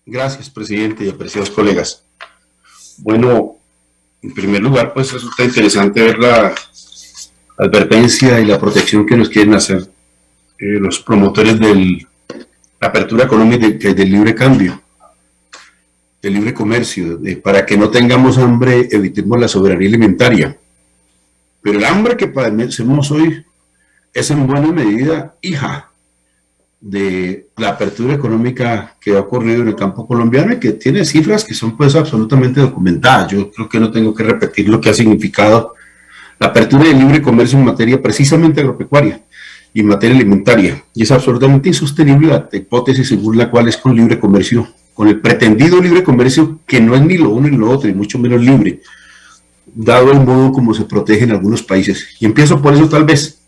Gracias, presidente y apreciados colegas. Bueno, en primer lugar, pues resulta interesante ver la advertencia y la protección que nos quieren hacer los promotores de la apertura económica y del libre cambio, del libre comercio, para que no tengamos hambre, evitemos la soberanía alimentaria. Pero el hambre que padecemos hoy es en buena medida hija de la apertura económica que ha ocurrido en el campo colombiano y que tiene cifras que son pues absolutamente documentadas. Yo creo que no tengo que repetir lo que ha significado la apertura del libre comercio en materia precisamente agropecuaria y en materia alimentaria. Y es absolutamente insostenible la hipótesis según la cual es con libre comercio, con el pretendido libre comercio que no es ni lo uno ni lo otro, y mucho menos libre, dado el modo como se protege en algunos países. Y empiezo por eso tal vez.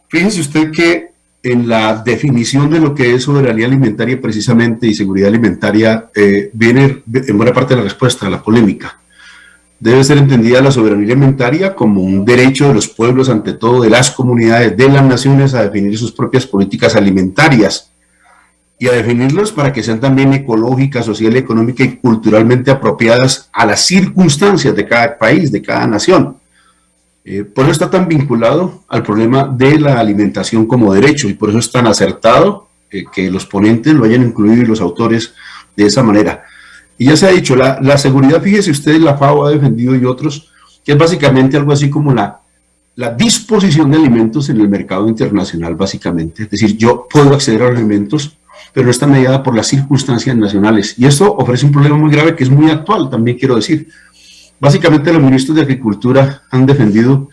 Fíjense usted que en la definición de lo que es soberanía alimentaria precisamente y seguridad alimentaria viene en buena parte de la respuesta a la polémica. Debe ser entendida la soberanía alimentaria como un derecho de los pueblos, ante todo de las comunidades, de las naciones, a definir sus propias políticas alimentarias y a definirlas para que sean también ecológicas, social, económica y culturalmente apropiadas a las circunstancias de cada país, de cada nación. Por eso está tan vinculado al problema de la alimentación como derecho, y por eso es tan acertado que los ponentes lo hayan incluido y los autores de esa manera. Y ya se ha dicho, la seguridad, fíjese ustedes, la FAO ha defendido y otros, que es básicamente algo así como la disposición de alimentos en el mercado internacional, básicamente. Es decir, yo puedo acceder a los alimentos, pero no está mediada por las circunstancias nacionales. Y esto ofrece un problema muy grave que es muy actual, también quiero decir. Básicamente los ministros de Agricultura han defendido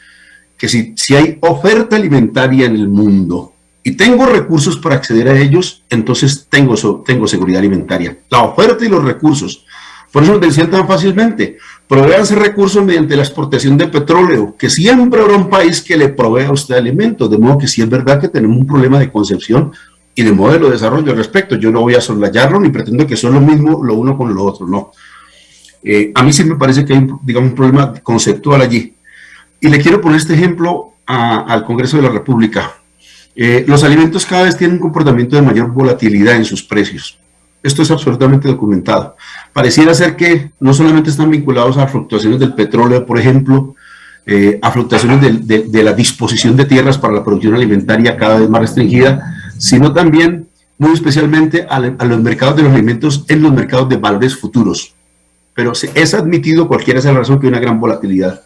que si hay oferta alimentaria en el mundo y tengo recursos para acceder a ellos, entonces tengo seguridad alimentaria. La oferta y los recursos. Por eso nos decían tan fácilmente, provéanse recursos mediante la exportación de petróleo, que siempre habrá un país que le provea a usted alimentos, de modo que sí es verdad que tenemos un problema de concepción y de modelo de desarrollo al respecto. Yo no voy a soslayarlo ni pretendo que son lo mismo lo uno con lo otro, no. A mí sí me parece que hay, digamos, un problema conceptual allí. Y le quiero poner este ejemplo al Congreso de la República. Los alimentos cada vez tienen un comportamiento de mayor volatilidad en sus precios. Esto es absolutamente documentado. Pareciera ser que no solamente están vinculados a fluctuaciones del petróleo, por ejemplo, a fluctuaciones de la disposición de tierras para la producción alimentaria cada vez más restringida, sino también, muy especialmente, a los mercados de los alimentos en los mercados de valores futuros. Pero es admitido, cualquiera sea la razón, que hay una gran volatilidad.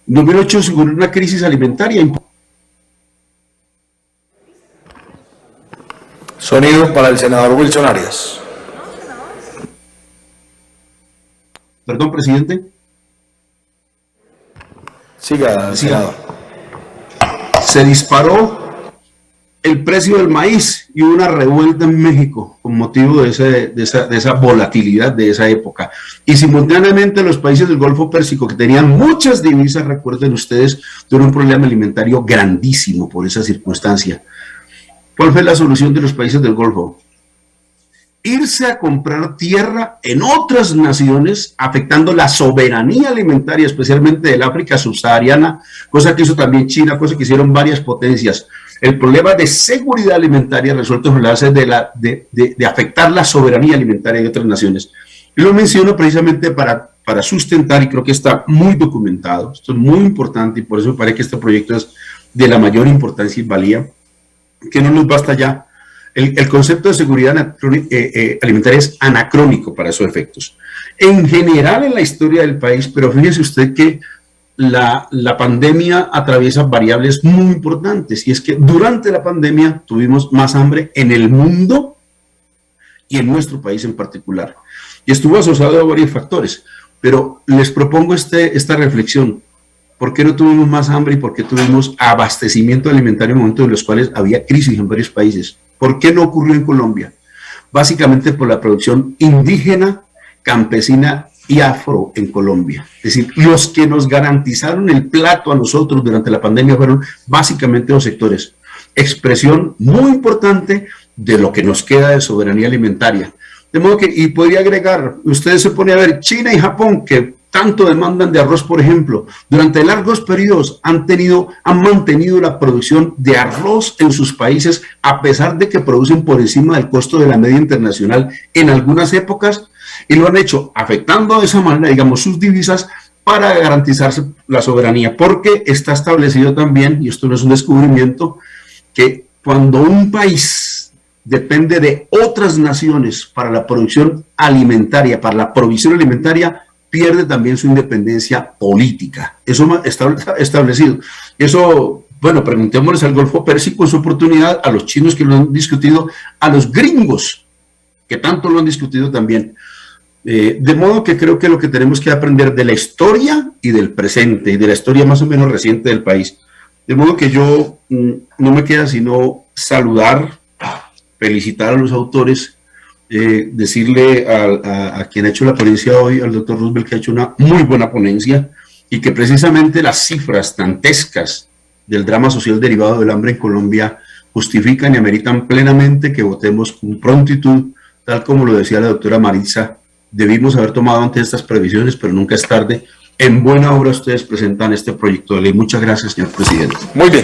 Número 8, según una crisis alimentaria. Sonido para el senador Wilson Arias. Perdón, presidente. Siga, senador. Se disparó el precio del maíz y hubo una revuelta en México con motivo de esa volatilidad de esa época. Y simultáneamente los países del Golfo Pérsico, que tenían muchas divisas, recuerden ustedes, tuvieron un problema alimentario grandísimo por esa circunstancia. ¿Cuál fue la solución de los países del Golfo? Irse a comprar tierra en otras naciones, afectando la soberanía alimentaria, especialmente del África subsahariana, cosa que hizo también China, cosa que hicieron varias potencias. El problema de seguridad alimentaria resuelto sobre la base de afectar la soberanía alimentaria de otras naciones. Y lo menciono precisamente para sustentar, y creo que está muy documentado, esto es muy importante, y por eso me parece que este proyecto es de la mayor importancia y valía, que no nos basta ya. El concepto de seguridad alimentaria es anacrónico para esos efectos. En general en la historia del país, pero fíjese usted que la pandemia atraviesa variables muy importantes, y es que durante la pandemia tuvimos más hambre en el mundo y en nuestro país en particular. Y estuvo asociado a varios factores, pero les propongo esta reflexión. ¿Por qué no tuvimos más hambre y por qué tuvimos abastecimiento alimentario en momentos en los cuales había crisis en varios países? ¿Por qué no ocurrió en Colombia? Básicamente por la producción indígena, campesina y afro en Colombia. Es decir, los que nos garantizaron el plato a nosotros durante la pandemia fueron básicamente los sectores. Expresión muy importante de lo que nos queda de soberanía alimentaria. De modo que, y podría agregar, ustedes se ponen a ver China y Japón, que tanto demandan de arroz, por ejemplo, durante largos periodos han mantenido la producción de arroz en sus países, a pesar de que producen por encima del costo de la media internacional en algunas épocas, y lo han hecho afectando de esa manera, digamos, sus divisas para garantizarse la soberanía, porque está establecido también, y esto no es un descubrimiento, que cuando un país depende de otras naciones para la producción alimentaria, para la provisión alimentaria, pierde también su independencia política. Eso está establecido. Eso, bueno, preguntémosles al Golfo Pérsico en su oportunidad, a los chinos que lo han discutido, a los gringos que tanto lo han discutido también. De modo que creo que lo que tenemos que aprender de la historia y del presente, y de la historia más o menos reciente del país. De modo que yo no me queda sino saludar, felicitar a los autores, decirle a quien ha hecho la ponencia hoy, al doctor Roosevelt, que ha hecho una muy buena ponencia y que precisamente las cifras dantescas del drama social derivado del hambre en Colombia justifican y ameritan plenamente que votemos con prontitud, tal como lo decía la doctora Maritza. Debimos haber tomado antes estas previsiones, pero nunca es tarde. En buena hora ustedes presentan este proyecto de ley. Muchas gracias, señor presidente. Muy bien.